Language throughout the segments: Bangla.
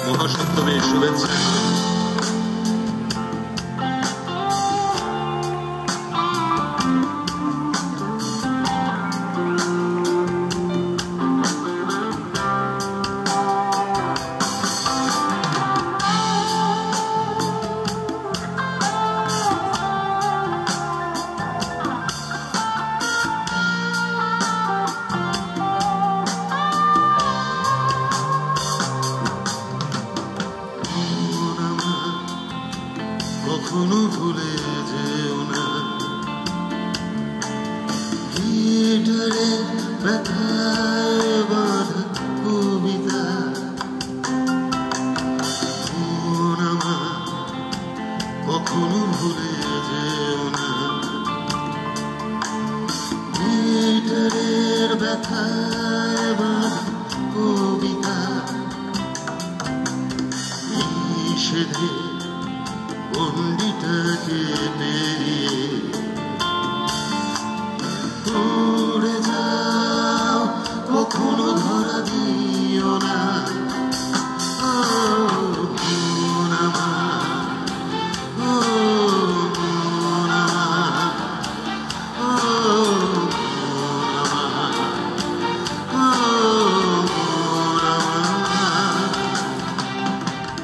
মহাসপ্তমীর শুভেচ্ছা। কখনো ভুলে যেও না গিটারে ব্যথায় বাঁধা কবিতা। কখনো ভুলে যেও না গিটারের ব্যথায় বাঁধা কবিতা। নিষেধে গণ্ডিটাকে পেরিয়ে উড়ে যাও, কখনো ধরা দিও না।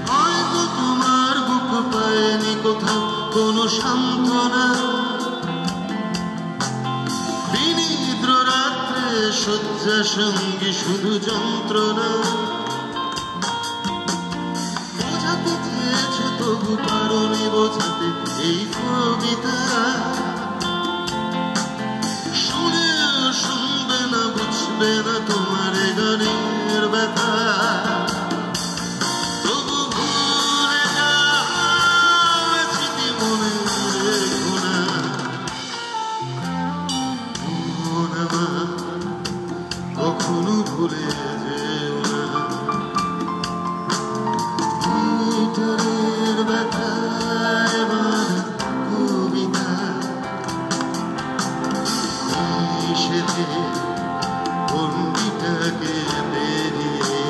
হয়তো তোমার বুক পায়নি কোথাও কোনো সান্ত্বনা, বিনিদ্র রাত্রে শয্যা সঙ্গী শুধু যন্ত্রণা। বোঝাতে চেয়েছ তবু পারোনি বোঝাতে এই কবিতা। শুনেও শুনবে না, বুঝবে না তোমার গানের ব্যথা। কখনো ভুলে যেও না গিটারের ব্যথায় বাঁধা কবিতা। নিষেধে গণ্ডিটাকে পেরিয়ে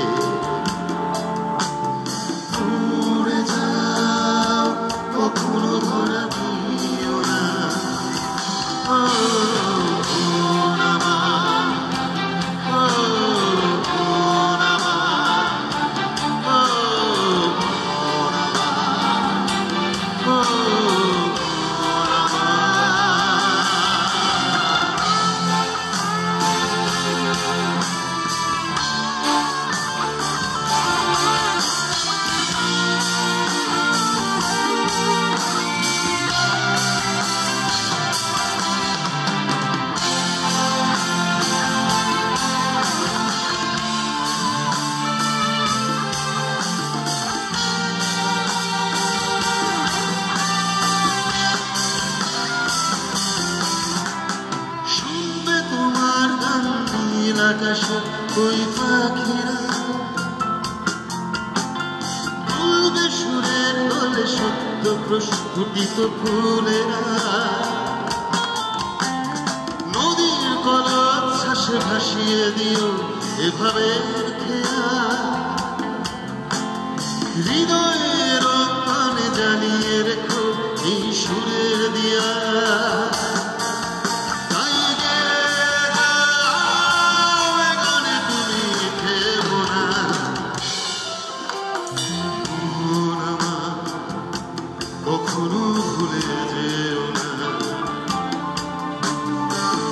উড়ে যাও, কখনো ধরা দিও না। আকাশে ওই পাখিরা বলবে সুরের দলে সত্য প্রস্ফুটিত ফুলেরা। নদীর কলচ্ছ্বাসে ভাসিয়ে দিও এভাবে খেয়া, হৃদয়ের কানে জানিয়ে রেখো এই সুরের দিয়া। কখনো ভুলে যেও না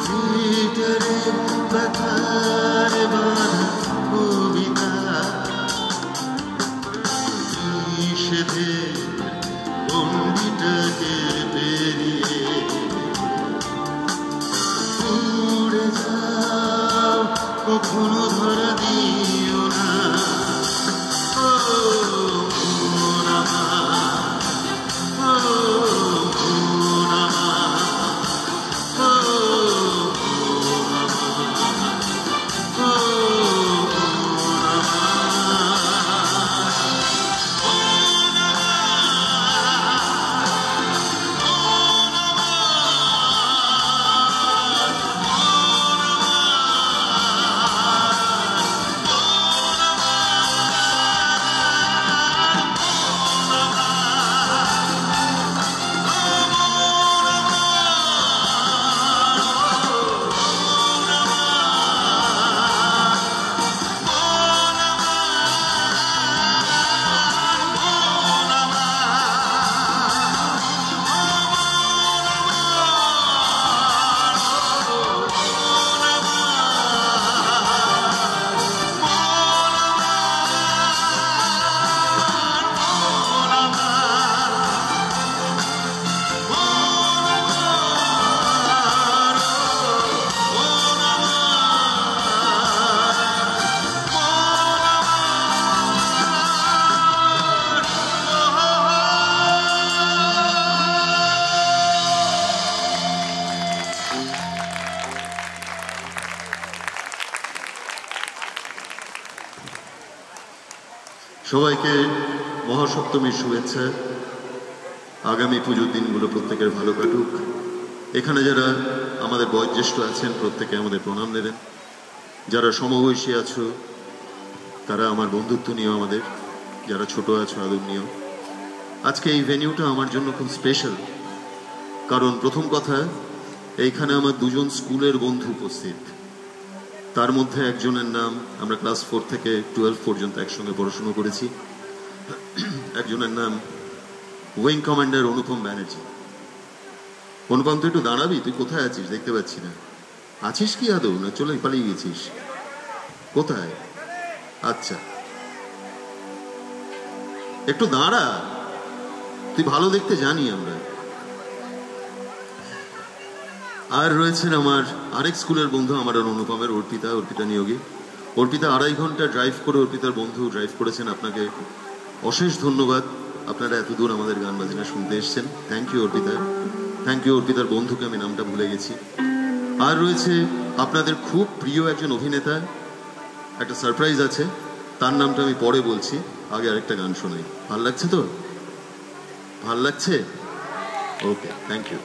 গিটারের ব্যথায় বাঁধা কবিতা। সবাইকে মহাসপ্তমীর শুভেচ্ছা। আগামী পুজোর দিনগুলো প্রত্যেকের ভালো কাটুক। এখানে যারা আমাদের বয়োজ্যেষ্ঠ আছেন প্রত্যেকে আমাদের প্রণাম দেবেন। যারা সমবয়সী আছো তারা আমার বন্ধুত্ব নিয়েও আমাদের, যারা ছোট আছো আদর নিয়েও। আজকে এই ভেনিউটা আমার জন্য খুব স্পেশাল, কারণ প্রথম কথা এইখানে আমার দুজন স্কুলের বন্ধু উপস্থিত। তার মধ্যে একজনের নাম, আমরা ক্লাস 4 থেকে 12 পর্যন্ত একসঙ্গে পড়াশুনো করেছি। একজনের নাম উইং কমান্ডার অনুপম ব্যানার্জি। অনুপম, তুই একটু দাঁড়াবি? তুই কোথায় আছিস? দেখতে পাচ্ছি না। আছিস কি আদৌ, না চলে পালিয়ে গেছিস? কোথায়? আচ্ছা, একটু দাঁড়া, তুই ভালো দেখতে জানি আমরা। আর রয়েছেন আমার আরেক স্কুলের বন্ধু, আমার অনুপমের অর্পিতা নিয়োগী। অর্পিতা 2.5 ঘন্টা ড্রাইভ করে, অর্পিতার বন্ধু ড্রাইভ করেছেন। আপনাকে অশেষ ধন্যবাদ, আপনারা এত দূর আমাদের গান বাজনা শুনতে এসছেন। Thank you Arpita, thank you. অর্পিতার বন্ধুকে আমি নামটা ভুলে গেছি। আর রয়েছে আপনাদের খুব প্রিয় একজন অভিনেতা, একটা সারপ্রাইজ আছে, তার নামটা আমি পরে বলছি, আগে আরেকটা গান শোনাই। ভাল লাগছে তো? ভাল লাগছে? ওকে, থ্যাংক ইউ।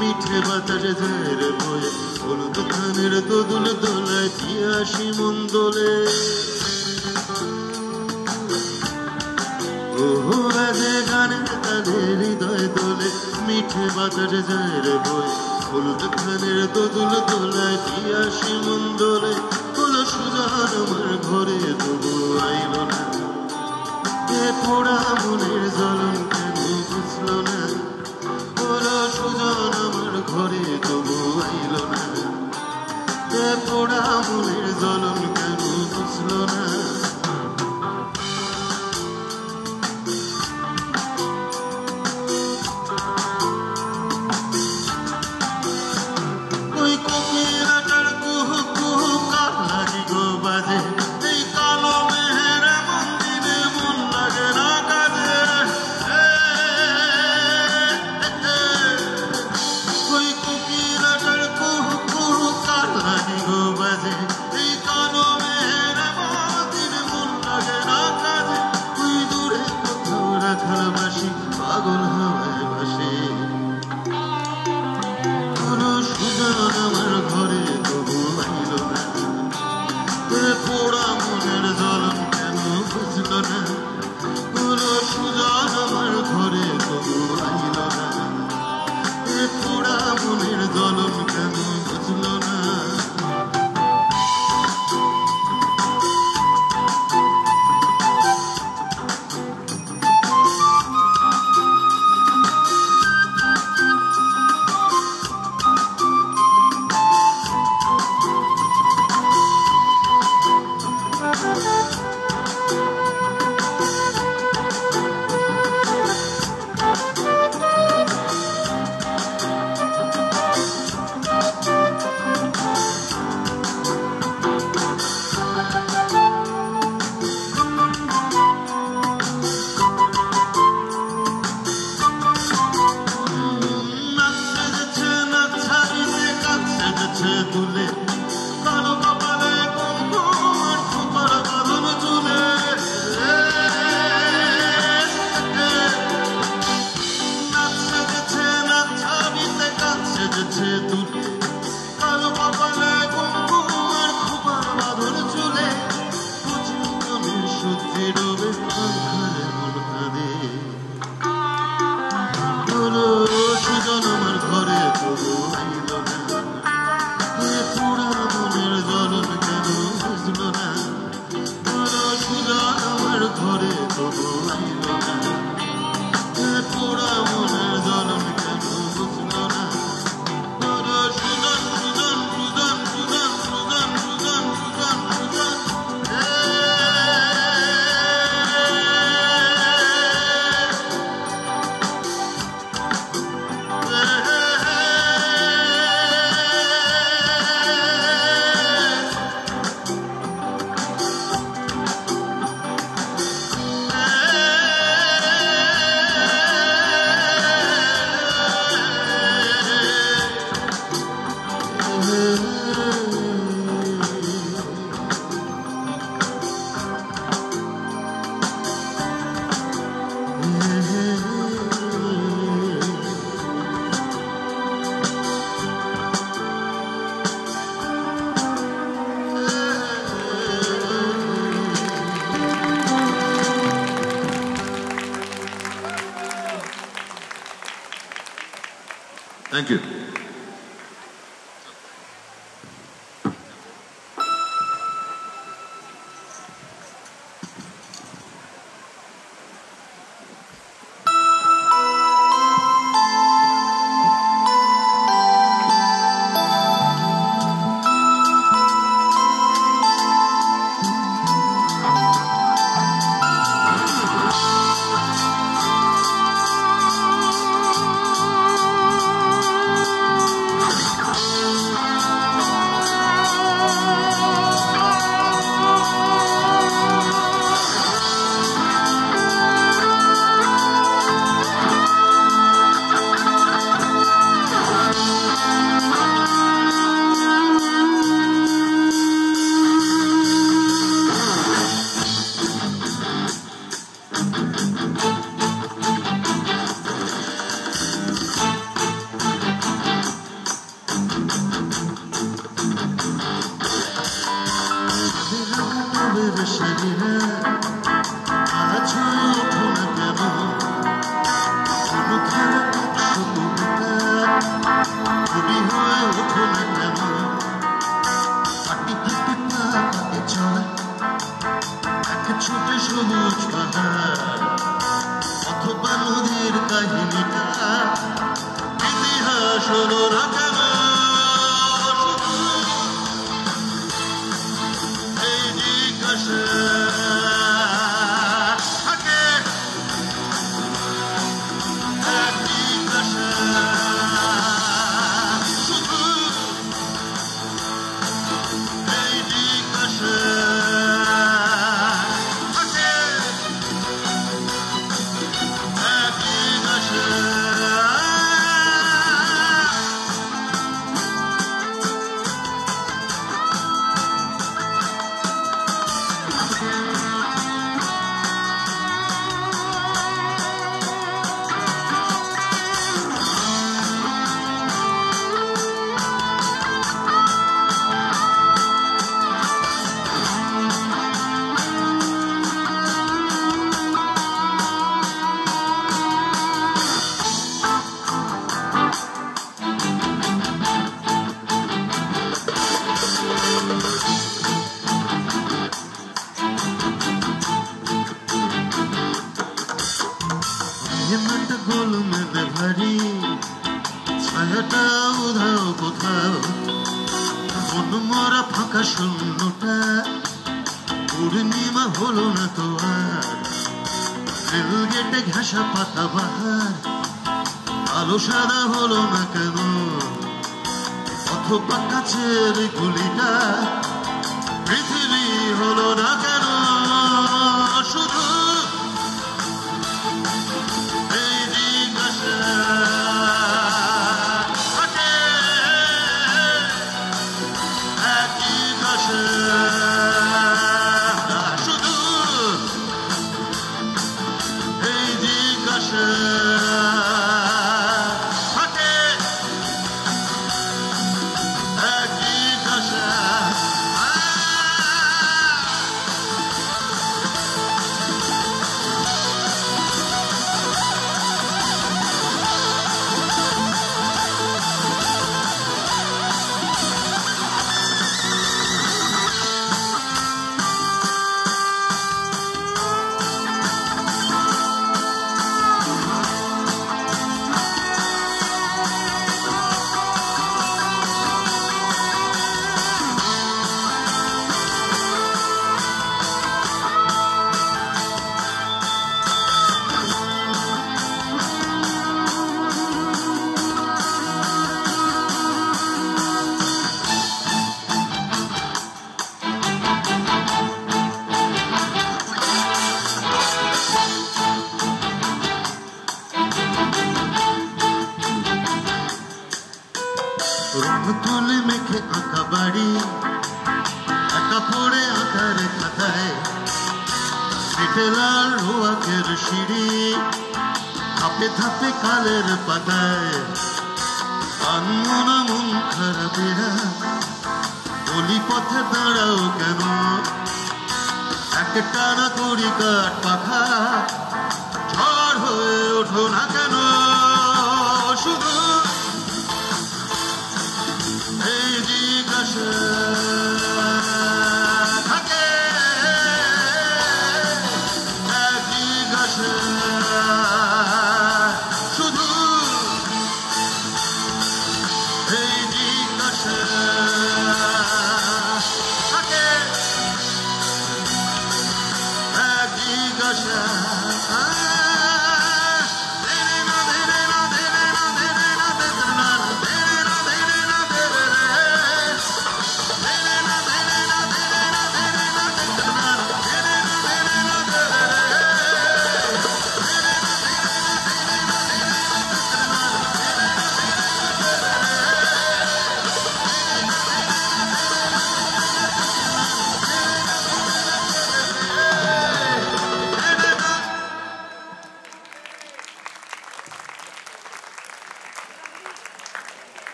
মিঠে বাতাসে ঝের বয়ে হলুদ ধানের দোদুল দোলায় পিয়াসি মন দোলে। ওহো বাজে গানের তালে হৃদয় দোলে, মিঠে বাতাসে ঝের বয়ে হলুদ ধানের দোদুল দোলায় পিয়াসি মন দোলে। হলো সুজান আমার ঘরে তবু আইল না, এ পোড়া মনের জ্বলন কেন বুঝলো না। হলো সুজন আমার ঘরে তবু আইল না, এ পোড়া মনের জ্বলন কেন বুঝলো না। ওই কোকিলাটার কুহু কুহু কার লাগি গো বাজে, এই কালো মেহের এমন দিনে মন লাগে না কাজে। ওই কোকিলাটার কুহু কুহু কার লাগি গো বাজে, এই কালো মেহের এমন দিনে মন লাগে না কাজে। তুই দূরে কোথাও রাখাল বাসি পাগল হাওয়ায় ভাসে। সুজন আমার ঘরে তবু আইল না, এ পোড়া মনের জ্বলন কেন বুঝলো না। হলো সুজন আমার ঘরে তবু আইল না, এ পোড়া মনের জ্বলন কেন বুঝলো না। তুলে কালো কপালে কুমকুম আর খোপার বাঁধন চুলে। নাচ সেজেছে নাচ ছাবিতে কাজ সেজেছে তুলে, কালো কপালে কুমকুম আর খোপার বাঁধন চুলে। কুচি কমে সত্যি ডোবে অন্ধকারে মন কাঁদে। হলো সুজন আমার ঘরে তবু আইল না, পোড়া মনের জ্বলন কেন বুঝলো না। হলো সুজন আমার ঘরে তবু আইল না, থ্যাংক ইউ।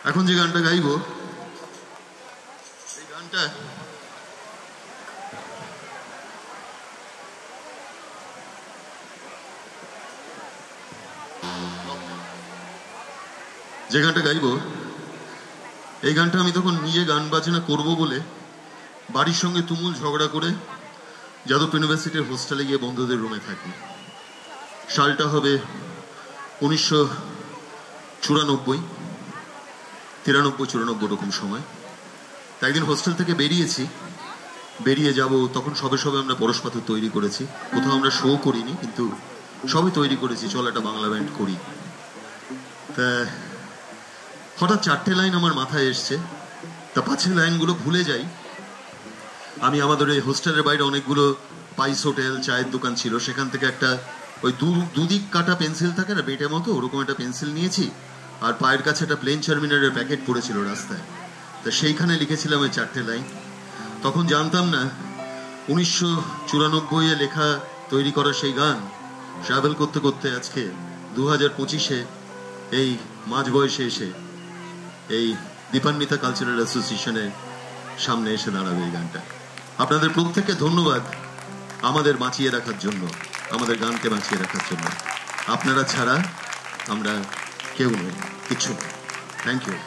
এখন যে গানটা গাইব এই গানটা এই গানটা আমি তখন নিজে গান বাজনা করব বলে বাড়ির সঙ্গে তুমুল ঝগড়া করে যাদব ইউনিভার্সিটির হোস্টেলে গিয়ে বন্ধুদের রুমে থাকি। সালটা হবে 1994, 93-94 রকম সময়। একদিন হোস্টেল থেকে বেরিয়ে যাব, তখন সবে আমরা পরশপাথর তৈরি করেছি। কোথাও আমরা শো করিনি, কিন্তু সবই তৈরি করেছি, চল একটা বাংলা ব্যান্ড করি। তা হঠাৎ 4টে লাইন আমার মাথায় এসছে, তা 5 লাইনগুলো ভুলে যাই। আমি আমাদের এই হোস্টেলের বাইরে অনেকগুলো পাইস হোটেল, চায়ের দোকান ছিল, সেখান থেকে একটা ওই দুদিক কাটা পেন্সিল থাকে না, বেটে মতো, ওরকম একটা পেন্সিল নিয়েছি। আর পায়ের কাছে একটা প্লেন চারমিনারের প্যাকেট পড়েছিল রাস্তায়, তা সেইখানে লিখেছিলাম ওই 4টে লাইন। তখন জানতাম না 1994-এ লেখা তৈরি করা সেই গান ট্রাভেল করতে করতে আজকে 2025-এ এই মাঝ বয়সে এসে এই দীপান্বিতা কালচারাল অ্যাসোসিয়েশনের সামনে এসে দাঁড়াবে এই গানটা। আপনাদের প্রত্যেককে ধন্যবাদ আমাদের বাঁচিয়ে রাখার জন্য, আমাদের গানকে বাঁচিয়ে রাখার জন্য। আপনারা ছাড়া আমরা কেউ নই, কিছু। Thank you.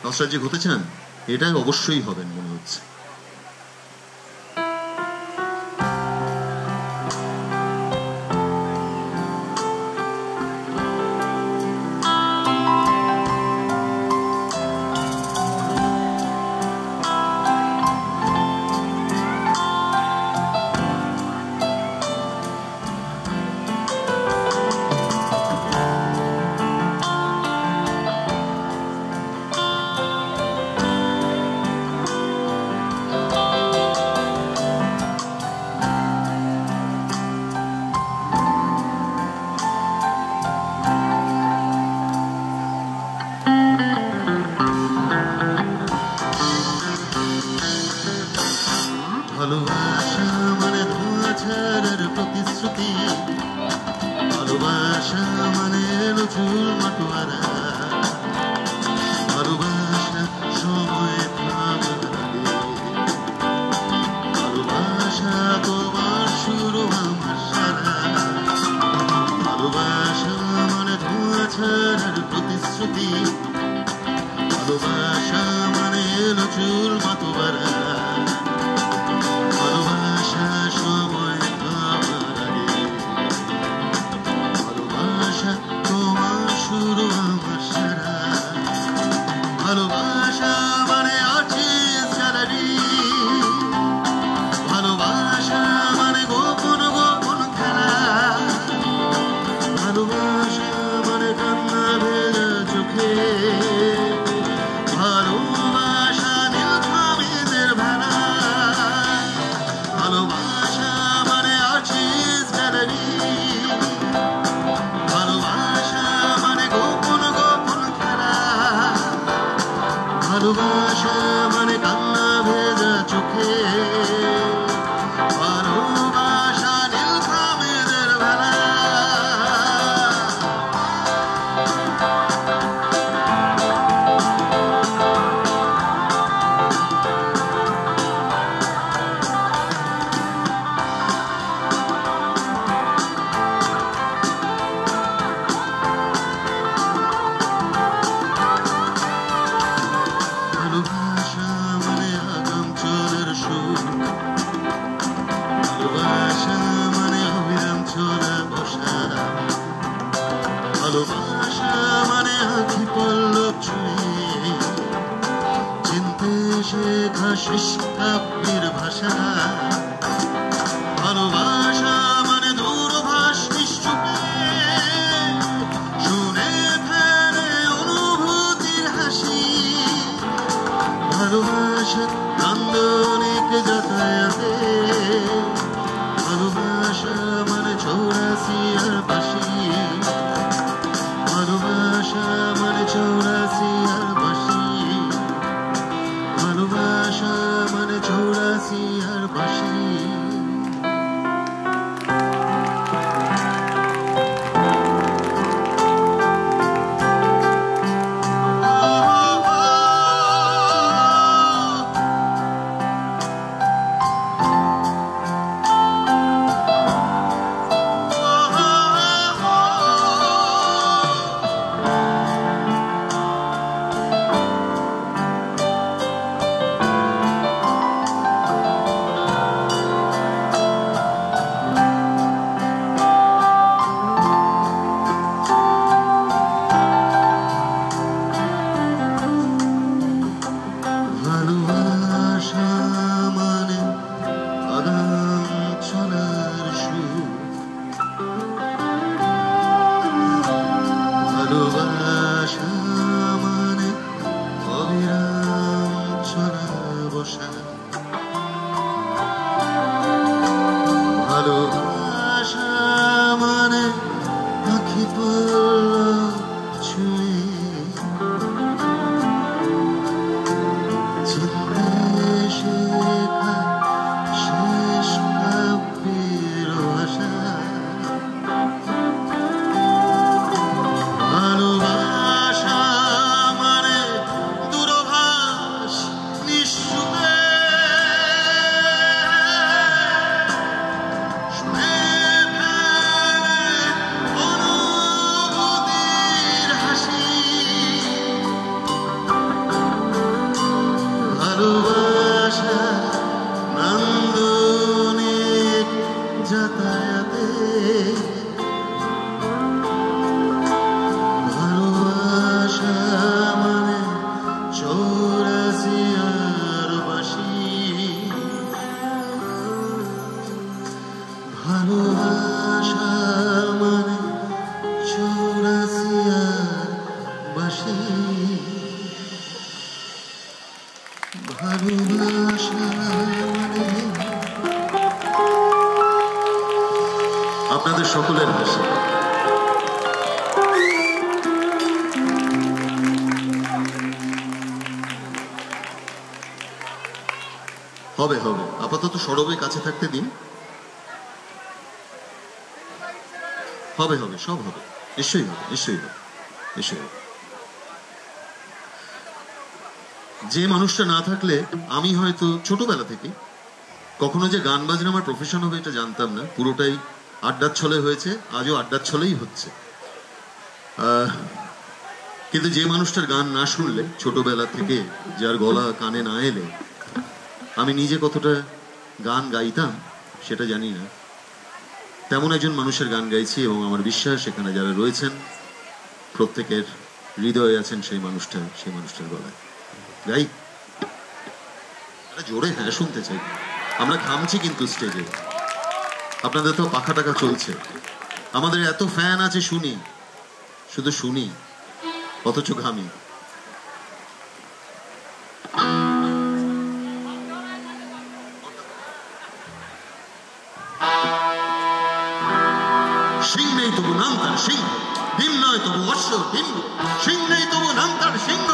নস্টালজিক হতে চান? এটা অবশ্যই হবেন মনে হচ্ছে। ভালোবাসা মানে ধোঁয়া ছাড়ার প্রতিশ্রুতি, ভালোবাসা মানে নজুল মাটোয়ারা, ভালোবাসা সময় থামার আগে, ভালোবাসা তোমার শুরু আমার সারা, ভালোবাসা মানে ধোঁয়া ছাড়ার প্রতিশ্রুতি, ভালোবাসা মানে নজুল মাটোয়ারা, ভালোবাসা সময় খাবার আগে, ভালোবাসা তোমার শুরু আমার সারা, ভালোবাসা মানে আছে স্যালারি, ভালোবাসা মানে গোপন গোপন খেলা, ভালোবাসা মানে কান্না ভেজা চোখে, ভালোবাসা নীলখামেদের ভেলা, ভালোবাসা মানে আর্চিস গ্যালারি, ভালোবাসা মানে গোপন গোপন খেলা, ভালোবাসা মানে কান্না ভেজা চোখে, ভালোবাসা নীলখামেদের ভেলা। ভালোবাসা মানে আগাম চলের সুখ, ভালোবাসা মানে অবিরাম চলা বসা, ভালোবাসা মানে আঁখি পল্লব ছুঁয়ে চিনতে শেখা শিষ্টাব্দীর ভাষা, ভালোবাসা মানে দূরভাষ নিশ্চুপে শুনে ফেলে অনুভূতির হাসি, ভালোবাসা নান্দনিক যাতায়াতে, ভালোবাসা মানে 84 আর বাঁশি, ভালোবাসা মানে 84 আর বাঁশি, ভালোবাসা মানে 84 আর বাঁশি। ভালোবাসা। হবে হবে, আপাতত সরবে কাছে থাকতে দিন। হবে হবে, সব হবে, নিশ্চয়ই হবে, নিশ্চয়ই হবে, নিশ্চয়ই হবে। যে মানুষটা না থাকলে আমি হয়তো ছোটবেলা থেকে কখনো যে গান বাজনা আমার প্রফেশন হবে এটা জানতাম না, পুরোটাই আড্ডার ছলে হয়েছে, আজও আড্ডার ছলেই হচ্ছে। কিন্তু যে মানুষটার গান না শুনলে ছোটবেলা থেকে, যার গলা কানে না এলে আমি নিজে কতটা গান গাইতাম সেটা জানি না, তেমন একজন মানুষের গান গাইছি এবং আমার বিশ্বাস সেখানে যারা রয়েছেন প্রত্যেকের হৃদয়ে আছেন সেই মানুষটার গলায়। গাই জোরে হ্যাঁ শুনতে চাই। আমরা ঘামছি কিন্তু স্টেজে, আপনাদের তো পাখা টাকা চলছে, আমাদের এত ফ্যান আছে শুনি, শুধু শুনি অথচ ঘামি। সিং নেই তবু নাম তার সিংহ, ডিম নয় তবু অশ্ব ডিম্ব, সিং নেই তবু নাম তার সিংহ।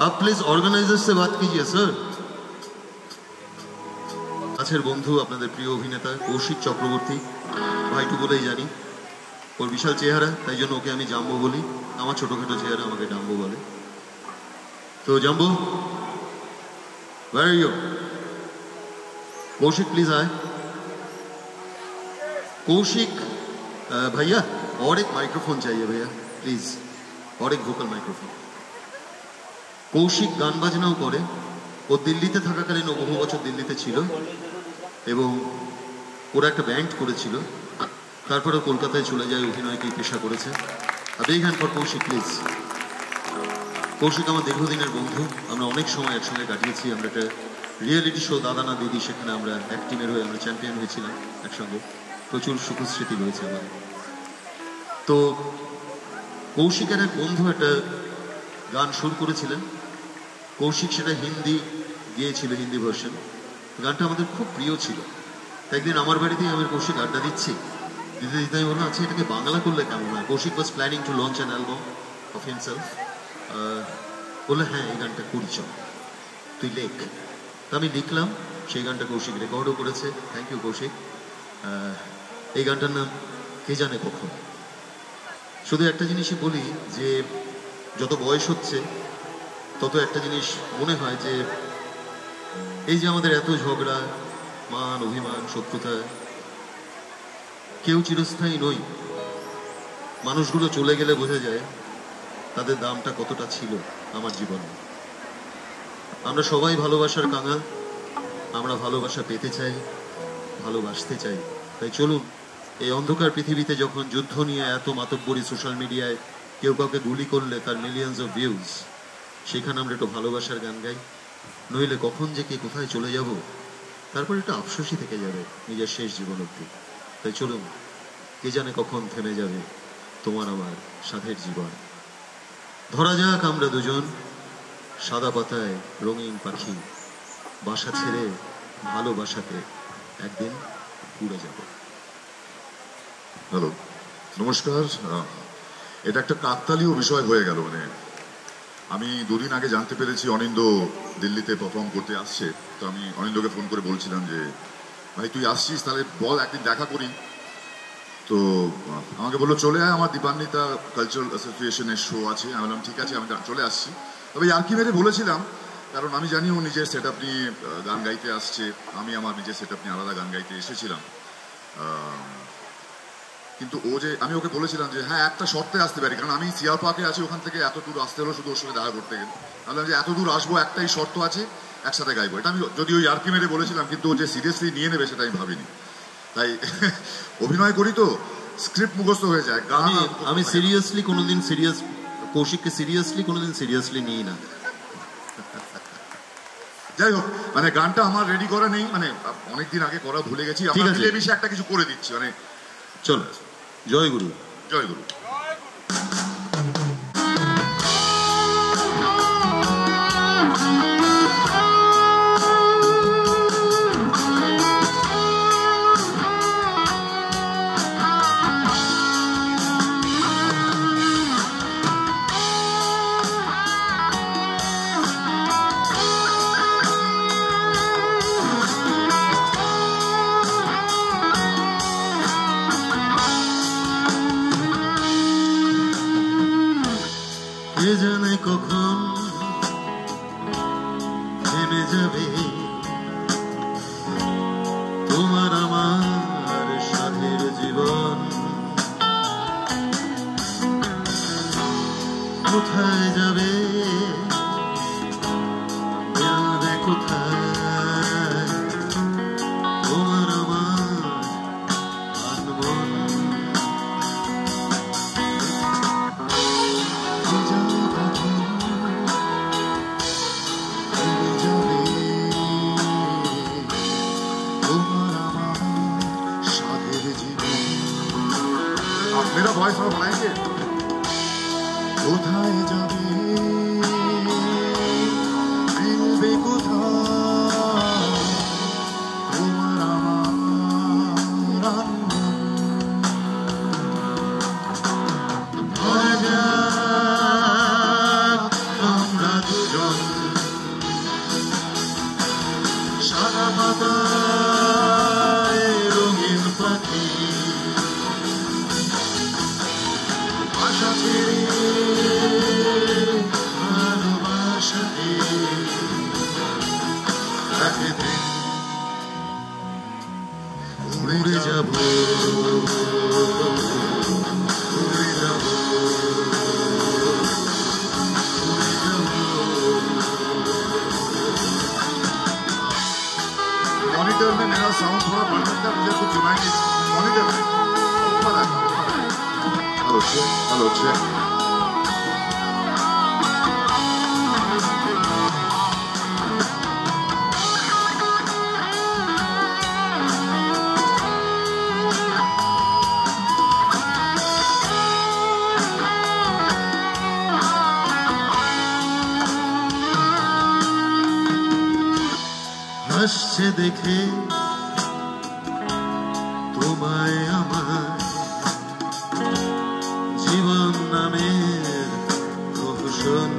आप प्लीज ऑर्गेनाइजर से बात कीजिए सर। কাছের বন্ধু আপনাদের প্রিয় অভিনেতা কৌশিক চক্রবর্তী, ভাইটু বলেই জানি। ওর বিশাল চেহারা, তাই জন্য ওকে আমি জাম্বো বলি। আমার ছোটখাটো চেহারা আমাকে ডাম্বো বলে। তো jumbo, where are you? Kaushik please आए। कौशिक भैया और एक माइक्रोफोन चाहिए भैया प्लीज, और एक ভোকাল মাইক্রোফোন। কৌশিক গান বাজনাও করে। ও দিল্লিতে থাকাকালীন ও বহু বছর দিল্লিতে ছিল এবং ওরা একটা ব্যান্ড করেছিল। তারপরে কলকাতায় চলে যায়, অভিনয়কেই পেশা করেছে। আর big hand for Kaushik please. Kaushik আমার দীর্ঘদিনের বন্ধু, আমরা অনেক সময় একসঙ্গে কাটিয়েছি। আমরা একটা রিয়েলিটি শো দাদা না দিদি, সেখানে আমরা এক টিমের হয়ে আমরা চ্যাম্পিয়ন হয়েছিলাম একসঙ্গে। প্রচুর সুখস্মৃতি রয়েছে আমাদের। তো কৌশিকের এক বন্ধু একটা গান সুর করেছিলেন, কৌশিক সেটা হিন্দি গিয়েছিল, হিন্দি ভার্সন। গানটা আমাদের খুব প্রিয় ছিল। একদিন আমার বাড়িতেই আমি কৌশিক আড্ডা দিচ্ছি, দিতে দিতে আমি বললাম, আচ্ছা এটাকে বাংলা করলে কেমন হয়। Kaushik was planning to launch an album of himself. বললে হ্যাঁ এই গানটা করি, চল তুই লেখ। তো আমি লিখলাম, সেই গানটা কৌশিক রেকর্ডও করেছে। Thank you Kaushik. এই গানটার নাম কে জানে কখন। শুধু একটা জিনিসই বলি যে যত বয়স হচ্ছে তত একটা জিনিস মনে হয় যে এই যে আমাদের এত ঝগড়া, মান অভিমান, শত্রুতা, কেউ চিরস্থায়ী নই। মানুষগুলো চলে গেলে বোঝা যায় তাদের দামটা কতটা ছিল আমার জীবনে। আমরা সবাই ভালোবাসার কাঙাল, আমরা ভালোবাসা পেতে চাই, ভালোবাসতে চাই। তাই চলুন, এই অন্ধকার পৃথিবীতে যখন যুদ্ধ নিয়ে এত মাতব্বরি সোশ্যাল মিডিয়ায়, কেউ কাউকে গুলি করলে তার মিলিয়ন্স অফ ভিউজ, সেখানে আমরা একটু ভালোবাসার গান গাই। নইলে কখন যে কে কোথায় চলে যাব, তারপর একটা আফসোসই থেকে যাবে নিজের শেষ জীবন অবধি। তাই চলুন, কে জানে কখন থেমে যাবে তোমার আমার সাধের জীবন। ধরা যাক আমরা দুজন সাদা পাতায় রঙিন পাখি, বাসা ছেড়ে ভালোবাসাতে একদিন উড়ে যাব। হ্যালো, নমস্কার। এটা একটা কাকতালীয় বিষয় হয়ে গেল। মানে আমি দুদিন আগে জানতে পেরেছি অনিন্দ দিল্লিতে পারফর্ম করতে আসছে। তো আমি অনিন্দকে ফোন করে বলছিলাম যে ভাই তুই আসছিস, তাহলে বল একদিন দেখা করি। তো আমাকে বললো চলে আয়, আমার দীপান্বিতা কালচারাল অ্যাসোসিয়েশনের শো আছে। আমি বললাম ঠিক আছে, আমি চলে আসছি। তবে ইয়ার্কি মেরে বলেছিলাম, কারণ আমি জানি ও নিজের সেট আপ নিয়ে গান গাইতে আসছে, আমি আমার নিজের সেট আপ নিয়ে আলাদা গান গাইতে এসেছিলাম। কিন্তু আমি ওকে বলেছিলাম যে হ্যাঁ একটা শর্তে আসতে পারি, কারণ আমি সিয়ার পার্কে আছি, ওখান থেকে এত দূর আসতে হলো শুধু ওর সঙ্গে দেখা করতে গেলে। বললাম যে এত দূর আসবো, একটাই শর্ত আছে, একসাথে গাইবো। এটা আমি যদিও ইয়ার্কি মেরে বলেছিলাম, কিন্তু ও যে সিরিয়াসলি নিয়ে নেবে সেটা আমি ভাবিনি। তাই অভিনয় করি তো স্ক্রিপ্ট মুখস্থ হয়ে যায়। আমি সিরিয়াসলি কোনোদিন কৌশিককে কোনোদিন সিরিয়াসলি নিই না। যাই হোক, মানে গানটা আমার রেডি করা নেই, মানে অনেকদিন আগে করা ভুলে গেছি। আমরা মিলেমিশে একটা কিছু করে দিচ্ছি। মানে চলো, জয় গুরু। জয় গুরু। কে জানে কখন থেমে যাবে তোমার আমার সাথের জীবন। কোথায় যাবে, মিলবে কোথায় তোমার আমার মন। मेरा वॉइस और बनाएंगे। কোথায় যাবে, মিলবে কোথায় তোমার আমার ধরা যাক আমরা দুজন সাদা পাতায় রঙিন পাখি, আশা ছেড়ে ভালোবাসাতে একদিন উড়ে যাব, উড়ে যাব, উড়ে যাব। मॉनिटर में मेरा साउंड थोड़ा बढ़ सकता है, मुझे कुछ सुनाई नहीं। मॉनिटर में ऊपर है। Hello check, hello check. হাসছে দেখে তোমায় আমার জীবন নামের প্রহসন।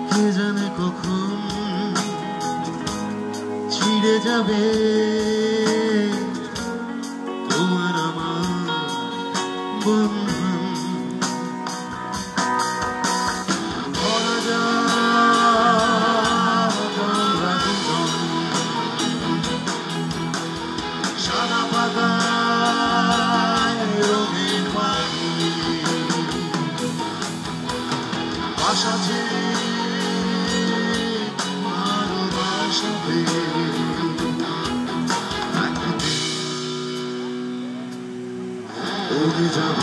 কে জানে কখন ছিঁড়ে যাবে তোমার আমার বন্ধন। ধরা যাক আমরা দুজন সাদা পাতায় রঙিন পাখি, আশা ছেড়ে ভালোবাসাতে একদিন উড়ে যাব,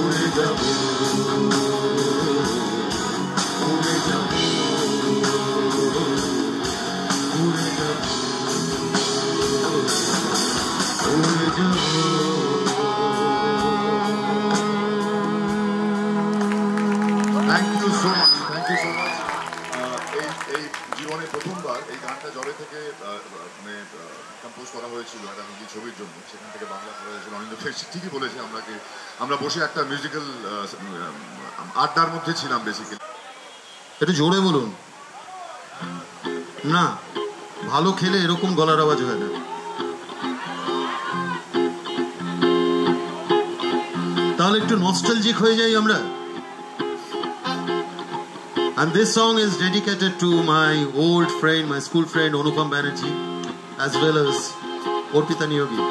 উড়ে যাব, উড়ে যাব, উড়ে যাব, উড়ে যাব। Thank you so much, thank you so much. এই জীবনে প্রথমবার এই গানটা জলে থেকে মানে কম্পোজ করা হয়েছিল একটা হিন্দি ছবির জন্য, সেখান থেকে বাংলা করা হয়েছিল। অনিন্দ ঠিকই বলেছে, আমরা বসে একটা মিউজিক্যাল আড্ডার মধ্যে ছিলাম বেসিক্যালি। একটু জোরে বলুন না। ভালো খেলে এরকম গলার আওয়াজ হয় না। তাহলে একটু নস্টালজিক হয়ে যাই আমরা। And this song is dedicated to my old friend, my school friend Anupam Banerjee, as well as Orpita Niyogi.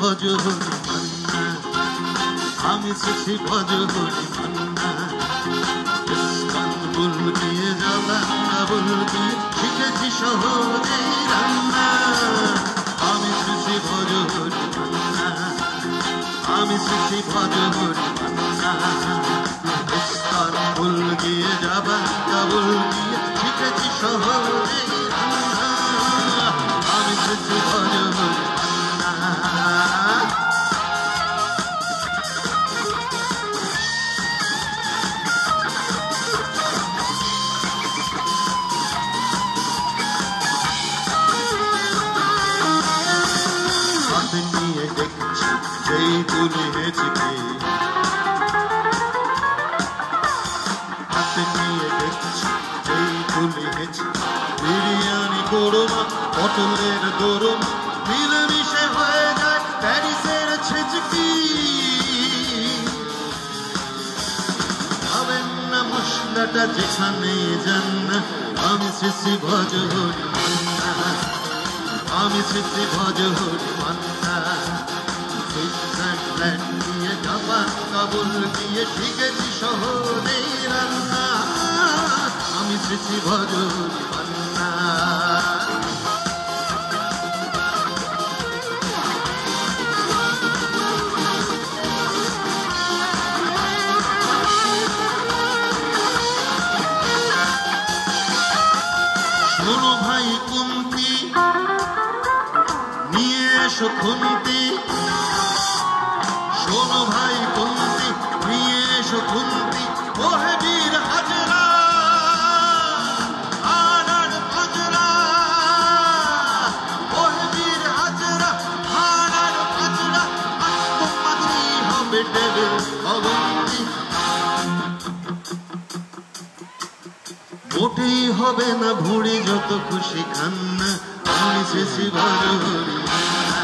ভজ হরি মান্না, আমি শিশি ভজ হরি মান্না, ইস্তানবুল গিয়ে জবানবুল গিয়ে শিখেছি সহজেই রান্না। আমি শিশি ভজ হরি মান্না, আমি শিশি ভজ হরি মান্না, ইস্তানবুল গিয়ে জবানবুল গিয়ে শিখেছি সহজেই রান্না। আমি শিশি ভজ হরি নিয়ে দেখছি সেই তুলি হেঁচকে, হাতে নিয়ে দেখছি সেই তুলি হেঁচকে, বিরিয়ানি করোনা পটলের দোরমা মিলেমিশে হয়ে যায় প্যারিসের ছেচকি। হবেন না মশলাটা যেখানে যান না, আমি শিশি ভজ হরি মান্না, আমি শিশি ভজ হরি মান্না। সুইজারল্যান্ড দিয়ে জাপান কাবুল দিয়ে শিখেছি শহরেই রান্না, আমি শিশি ভজ হরি মান্না। শোনো ভাই কুন্তি নিয়ে এসো খুন্তি, শোনো ভাই কুন্তি নিয়ে এসো খুন্তি, ওহে বীর হাজরা আনার পাজরা, ওহে বীর হাজরা আনার পাজরা, আত্মমাত্রি হবে দেবে অবন্তি। মোটেই হবে না ভুঁড়ি যত খুশি খান না, আমি শিশি ভজ হরি মান্না,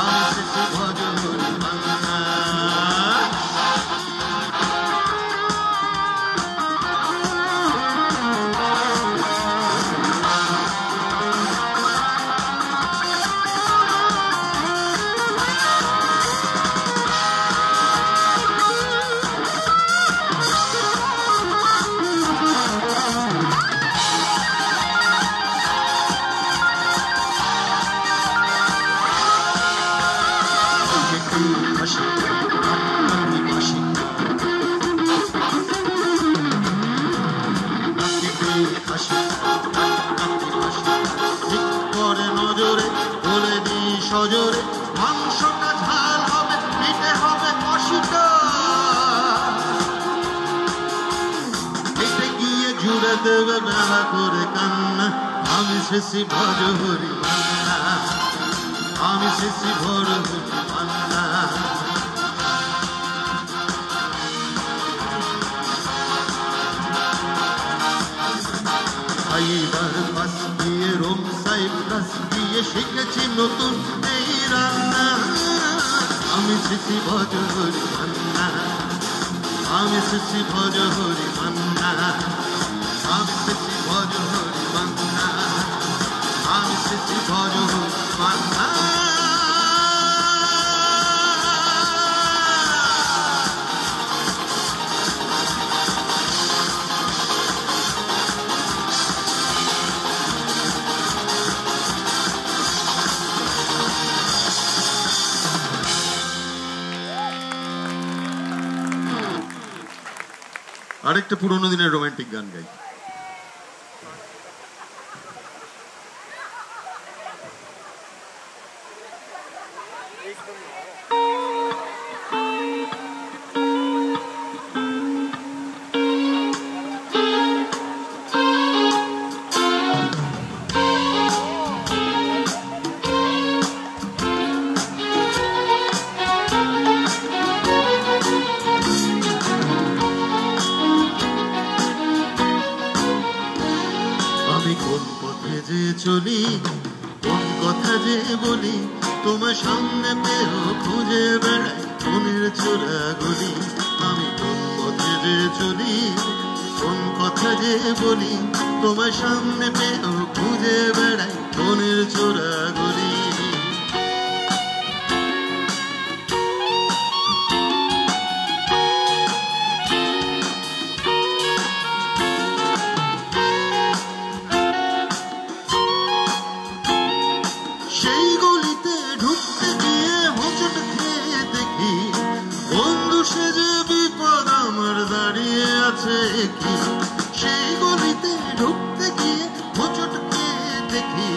আমি শিশি ভজ হরি মান্না। নজরে বলে দি সজরে, মাংসটা ঝাল হবে পিঠে হবে কষিটা, পেটে গিয়ে জুড়ে দেবে বেলা করে কান্না, আমি শিশি ভজ হরি মান্না, আমি শিশি ভজ হরি মান্না। এইবার পাশ দিয়ে রোম সাইপ্রাস দিয়ে শিখেছি নতুন এই রান্না, আমি শিশি ভজ হরি মান্না, আমি শিশি ভজ হরি মান্না, আমি শিশি ভজ হরি মান্না, আমি শিশি ভজ হরি মান্না। আরেকটা পুরোনো দিনের রোমান্টিক গান গাই। পথে যে চলি কোন কথা যে বলি তোমার সামনে পেয়েও খুঁজে বেড়াই মনের চোরা গলি আমি কোন পথে যে চলি কোন কথা যে বলি তোমার সামনে পেয়েও খুঁজে বেড়াই মনের চোরা গলি সেই গলিতে ঢুকতে গিয়ে হোঁচট খেয়ে দেখি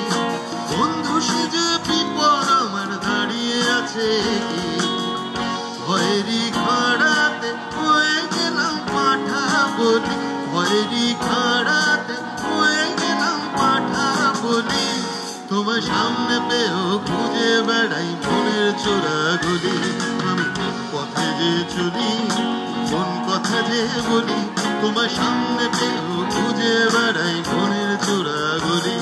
বন্ধু সেজে বিপদ আমার দাঁড়িয়ে আছে কি ভয়েরই খাড়াতে হয়ে গেলাম পাঠা বলি ভয়েরই খাড়াতে হয়ে গেলাম পাঠা বলি তোমার সামনে পেয়েও খুঁজে বেড়াই মনের চোরা গলি আমি কোন পথে যে চলি কোন কথা যে বলি তোমার সামনে পেয়েও খুঁজে বেড়াই মনের চোরা গলি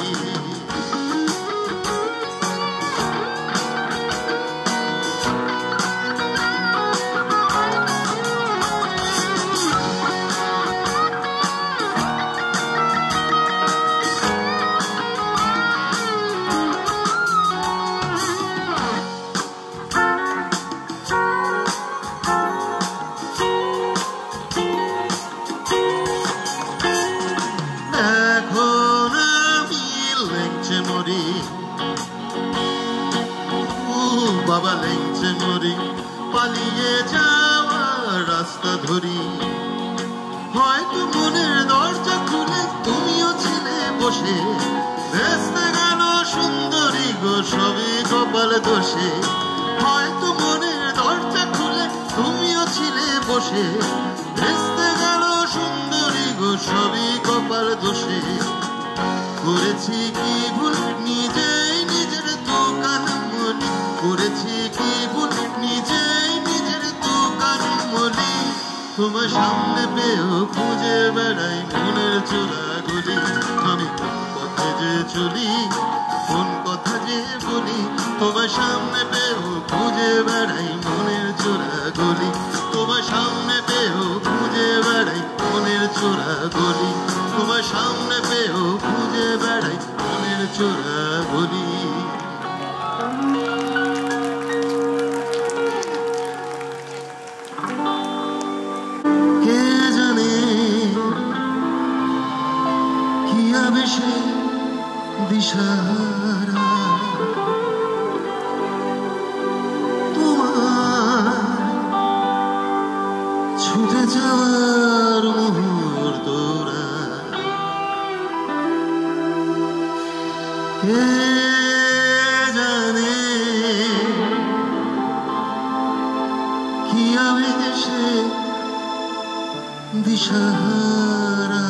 বাবা লেগছে মরি পালিয়ে যাওয়ার রাস্তা ধরি হয়তো মনের দরজা খুলে তুমিও ছিলে বসে ভেস্তে গেল সুন্দরী গো সবই কপাল দোষে হয়তো মনের দরজা খুলে তুমিও ছিলে বসে ভেস্তে গেল সুন্দরী গো সবই কপাল দোষে করেছি কি ভুল নিজেই নিজের দোকান মলি করেছি কি ভুল নিজেই নিজের দোকান মলি তোমার সামনে পেয়েও খুঁজে বেড়াই মনের চোরা গলি আমি কোন পথে যে চলি কোন কথা যে বলি তোমার সামনে পেয়েও খুঁজে বেড়াই মনের চোরা গলি তোমার সামনে পেয়েও খুঁজে বেড়াই মনের চোরা গলি তোমার সামনে পেয়েও খুঁজে বেড়াই মনের চোরা গলি কে জানে কি আবেশে দিশাহারা তোমার ছুটে যাওয়ার মুহূর্তরা কে জানে কি আবেশে দিশাহারা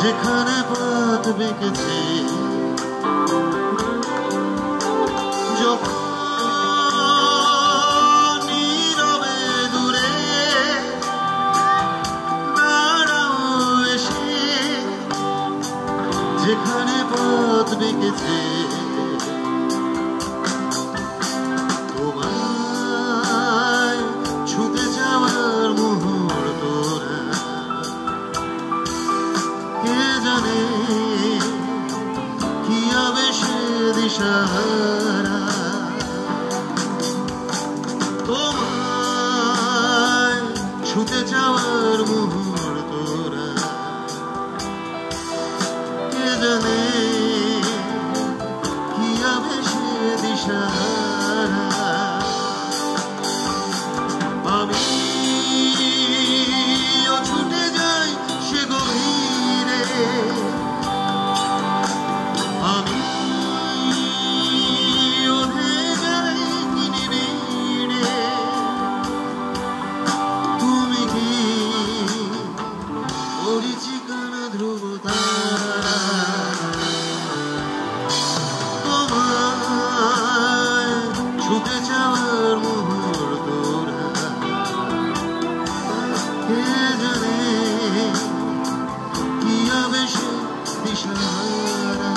যেখানে পথ বেঁকেছে যখন নীরবে দূরে দাঁড়াও এসে যেখানে পথ বেঁকেছে তোমায় ছুঁতে যাওয়ার মুহূর্তরা কে জানে কি আবেশে দিশাহারা তোমায় ছুঁতে যাওয়ার মুহূর্তরা জানে কি আবেশে দিশাহারা আমি ছুটে যাই সে গভীরে আমি ওঠে যাই নিবিড়ে তুমি কি পরিচিকানা ধ্রুব তারা তোমায় ছুটে যাওয়ার মুহূর্তরা কে জানে কি আবেশে দিশাহারা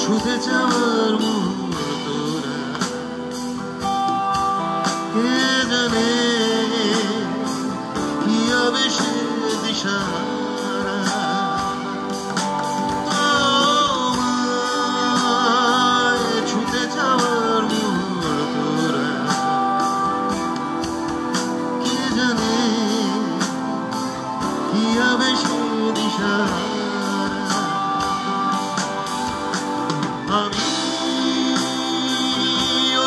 ছুটে যাওয়ার মুহূর্তরা কে জানে কি আবেশে দিশাহারা ছুটে যাওয়ার মুহূর্তরা কে জানে কি আবেশে দিশাহারা আমি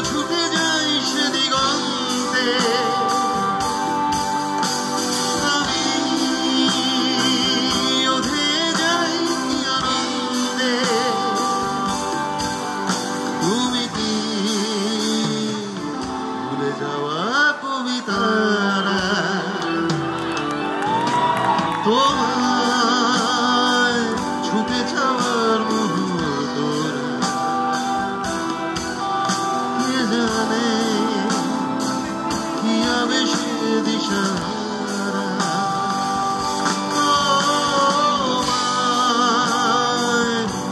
ছুটে যাই সে দিগন্তে আমি ওঠে যাই আনন্দে তুমি কি ভুলে যাওয়া কবিতারা তোমায় ছুটে যাওয়ার জানে কি আবেশে দিশাহারা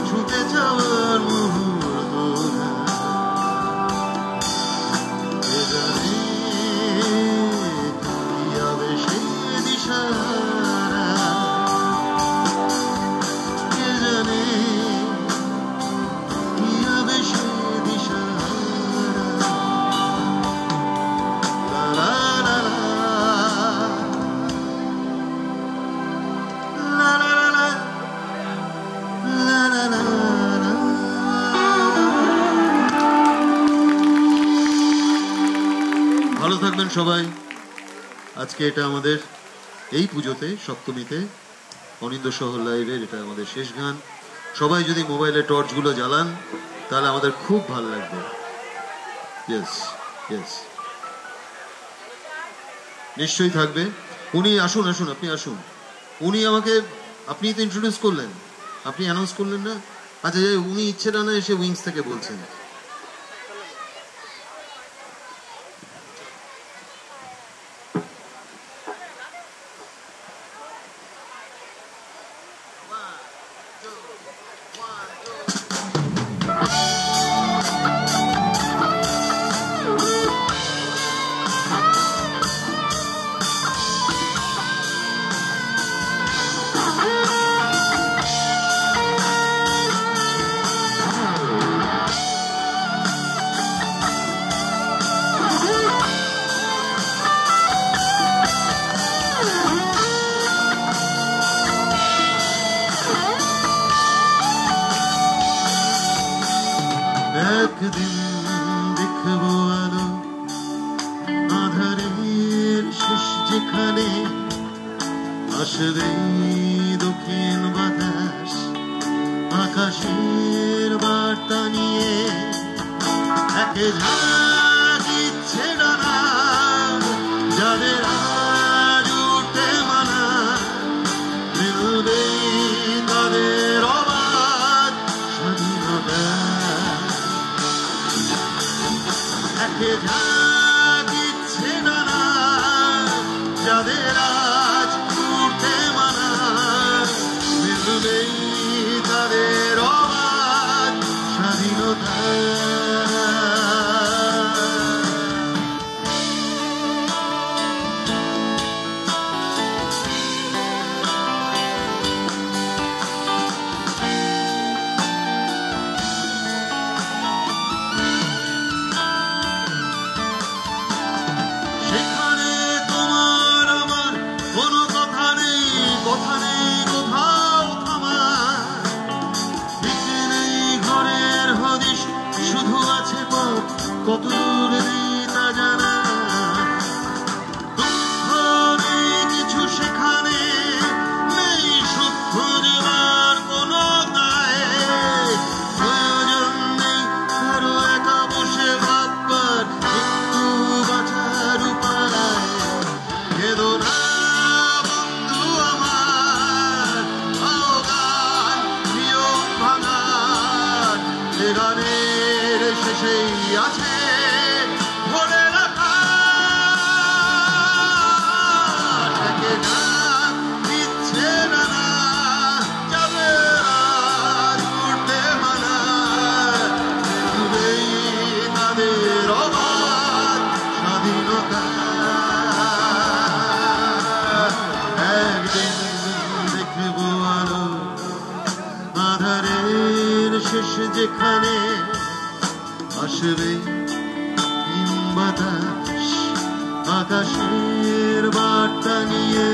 ছুটে যাওয়ার মুহূর্তরা কে জানে কি আবেশে দিশাহারা কে জানে কি আবেশে দিশাহারা ভালো থাকবেন সবাই। আজকে এটা আমাদের এই পুজোতে সপ্তমীতে অনিন্দ্য শহর লাইভের এটা আমাদের শেষ গান। সবাই যদি মোবাইলে টর্চগুলো জ্বালান তাহলে আমাদের খুব ভালো লাগবে। ইয়েস ইয়েস, নিশ্চয়ই থাকবে। উনি আসুন আসুন, আপনি আসুন। উনি আমাকে, আপনি তো ইন্ট্রোডিউস করলেন, আপনি অ্যানাউন্স করলেন না? আচ্ছা, উনি ইচ্ছেটা না এসে উইংস থেকে বলছেন। একদিন দেখবো আলো আধারের শেষ যেখানে আসবে দক্ষিণ বাতাস আকাশের বার্তা নিয়ে একে ঝাঁক ইচ্ছে ডানা যাদের আজ উঠতে মানা মিলবে তাদের অবাধ স্বাধীনতা একে ঝাঁক ইচ্ছে ডানা যাদের আজ উঠতে মানা মিলবে তাদের অবাধ স্বাধীনতা কত দূর নেই তা জানা দুঃখ নেই কিছু সেখানে নেই সূক্ষ্ম দেওয়ার কোনো দায় প্রয়োজন নেই কারো একা বসে ভাববার একটু বাঁচার উপায় কেঁদো না বন্ধু আমার গান নিয়ম ভাঙার এ গানের শেষেই আছে শেষ যেখানে আসবে বাতাস আকাশের বার্তা নিয়ে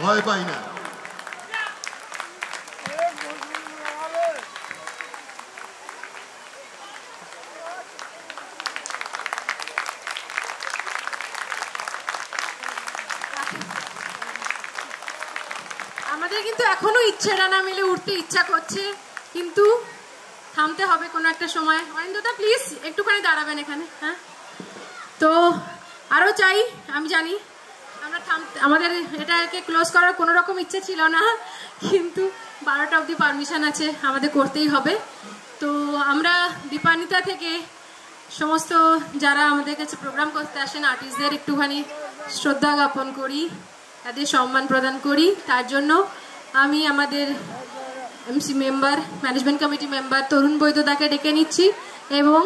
ভয় পাই না। আমাদের কিন্তু এখনো ইচ্ছেটা না মিলে উঠতে ইচ্ছা করছে, কিন্তু থামতে হবে কোনো একটা সময়। অরিন্দতা প্লিজ একটুখানি দাঁড়াবেন এখানে। হ্যাঁ, তো আরো চাই, আমি জানি আমাদের এটাকে ক্লোজ করার কোনো রকম ইচ্ছে ছিল না, কিন্তু 12টা অবধি পারমিশন আছে, আমাদের করতেই হবে। তো আমরা দীপান্বিতা থেকে সমস্ত যারা আমাদের কাছে প্রোগ্রাম করতে আসেন আর্টিস্টদের একটুখানি শ্রদ্ধা জ্ঞাপন করি, তাদের সম্মান প্রদান করি। তার জন্য আমি আমাদের MC member, management committee member Tarun বৈদ্যদাকে ডেকে নিচ্ছি এবং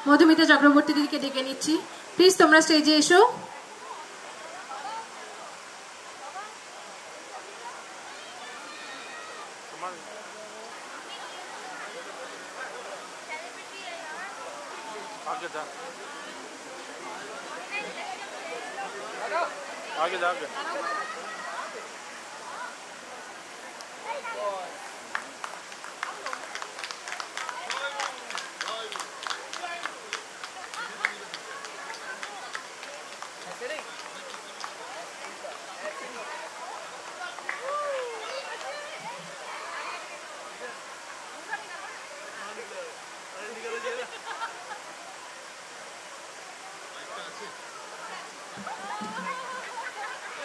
মধুমিতা চক্রবর্তী দিদিকে ডেকে নিচ্ছি। প্লিজ তোমরা স্টেজে এসো। आगे जा आगे।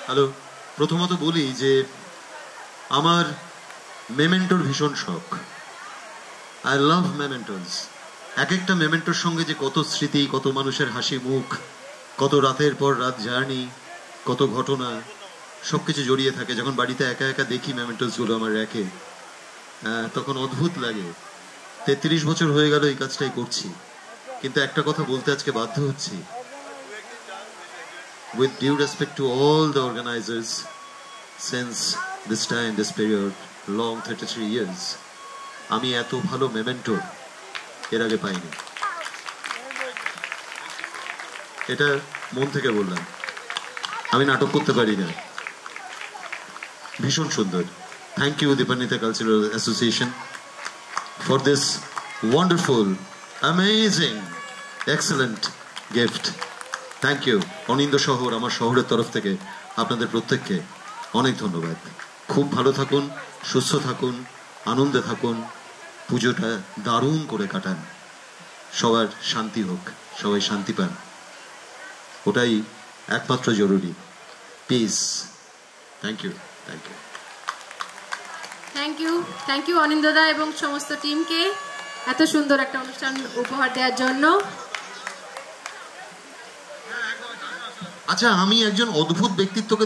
হ্যালো, প্রথমত বলি যে আমার মেমেন্টোর ভীষণ শখ। I love mementos. এক একটা মেমেন্টোর সঙ্গে যে কত স্মৃতি, কত মানুষের হাসি মুখ, কত রাতের পর রাত জার্নি, কত ঘটনা, সব কিছু জড়িয়ে থাকে। যখন বাড়িতে একা একা দেখি মেমেন্টোসগুলো আমার র্যাকে, তখন অদ্ভুত লাগে। 33 বছর হয়ে গেল এই কাজটাই করছি, কিন্তু একটা কথা বলতে আজকে বাধ্য হচ্ছি। With due respect to all the organizers, since this time, this period, long 33 years, আমি এত ভালো মেমেন্টো এর আগে পাইনি। এটা মন থেকে বললাম, আমি নাটক করতে পারি না। ভীষণ সুন্দর। Thank you Dipanwita cultural association for this wonderful, amazing, excellent gift. Thank you Aninda শহর, আমার শহরের তরফ থেকে আপনাদের প্রত্যেককে অনেক ধন্যবাদ। খুব ভালো থাকুন, সুস্থ থাকুন, আনন্দে থাকুন, পুজোটা দারুণ করে কাটান, সবার শান্তি হোক, সবাই শান্তি পান, ওটাই একমাত্র জরুরি। Peace. Thank you, thank you, thank you, thank you অনিন্দদা এবং সমস্ত টিমকে এত সুন্দর একটা অনুষ্ঠান উপহার দেওয়ার জন্য। আচ্ছা, আমি একজন অদ্ভুত ব্যক্তিত্বকে